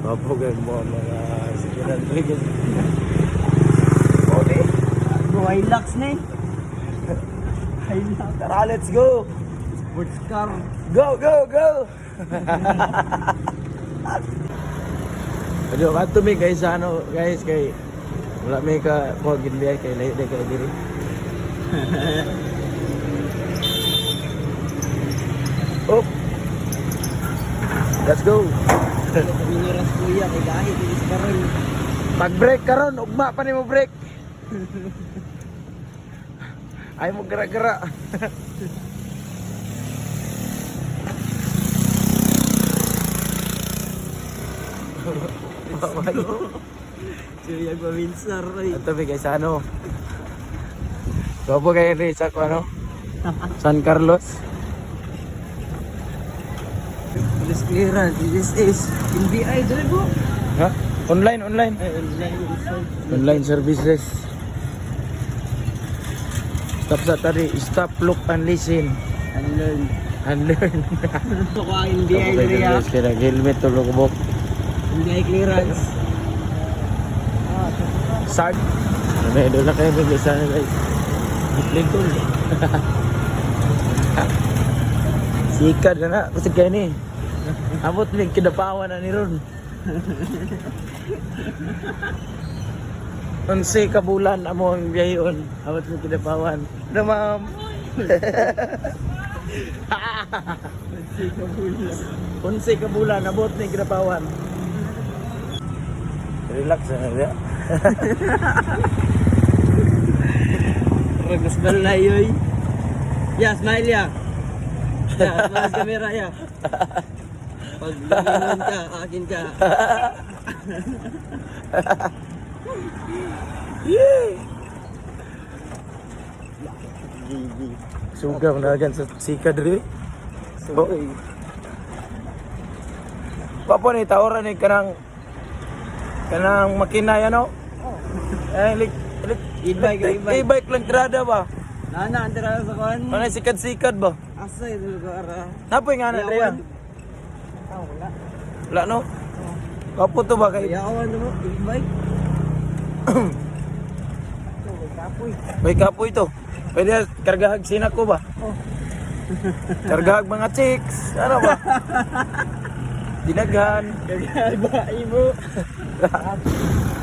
Mapugay mo mga sikiran trigger. Okay. Go Hilux na eh. Hilux. Tara, let's go. Sports car. Go, go, go. Aduh, kanto mi guys ano guys kay wala may ka ko ginbiya kay lahi kay diri. Oh. Let's go. Piniras kuya kay kahit inis karon. Pag-break karon, ugma pa nimo break. Ay mo gara-gara. Kuya Guminsar oy. Ito mi guys ano. Sopo kayo rin sa ano? San Carlos. Police clearance. This is NBI dali po. Ha? Online. Online services. Stop sa tari. Stop, look, and listen. Unlearn. Unlearn. Ito ko ang NBI dali ha. Kaya helmet tulog ko. NBI clearance. Sard. May doon na kayo guys. Sana guys. Lingkol. Sikad ka na. Kasi kayo ni. Abot may kidapawan na ni Ron. 11 ka bulan amo ang biyayon. Abot may kidapawan. Na ma'am. 11 ka bulan. Abot may kidapawan. Relax na nga. Ragas balayoy. Ya, smile ya. Ya, smile kamera ya. Pag lumingon ka, akin ka. Sugaw na agad sa sikad rin. Oh. Papa ni tawaran ni kanang makina yan o. E-bike lang tirada ba? Nana, antara sa kuhan. Ano sikad-sikad ba? Asa ito lugar. Napoy nga na rin. Wala. Wala no? Kapo to ba kay? Yawan mo, e-bike. May kapoy. May kapo ito. Pwede kargahag sinak ko ba? Oh. Kargahag mga chicks. Ano ba? Dinaghan. Kargahag ba, imo?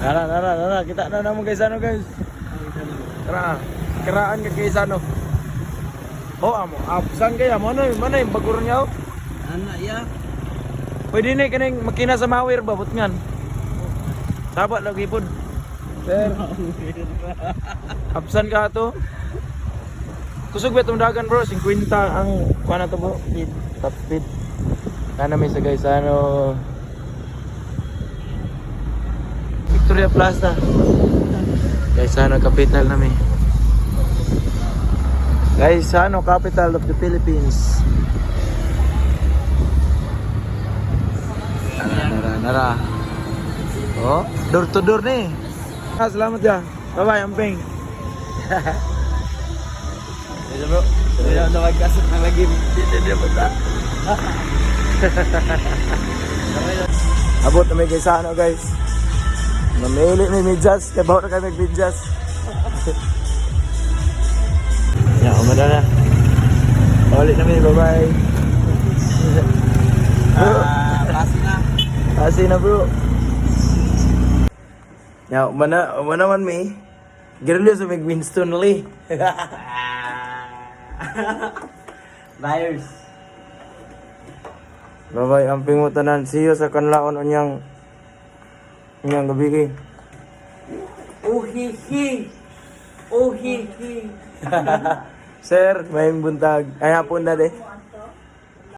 Nara. Kita na naman guys ano guys. Keraan ka guys ano. Oh amo. Saan kaya? Mana yung bagur niya oh? Anak ya. Pwede na kaning makina sa mawir ba butngan. Sabat lagi pud. Sir. Absan ka to. Kusog ba itong dagan bro? 50 ang kuha na to bro. Speed. Top speed. Kana may sa guys ano. Victoria Plaza. Guys ano capital namin. Guys ano capital of the Philippines. Nara. Oh, door to door ni. Salamat ya. Bye-bye, amping. Ayo bro. Kaya na magkasot ng lagim. Dia bata. Abot na may kaysa ano guys. Namili may medyas. Kaya bawa na kami medyas. Ya, umada na. Balik namin, bye-bye. Klase na. Kasi na bro. Ya, umana man may. Gerlo sa may Winston Lee. Liars. Bye-bye, amping mo tanan. See you sa kanlaon onyang gabi. Uhihi. Sir, may buntag. Ay hapon na de.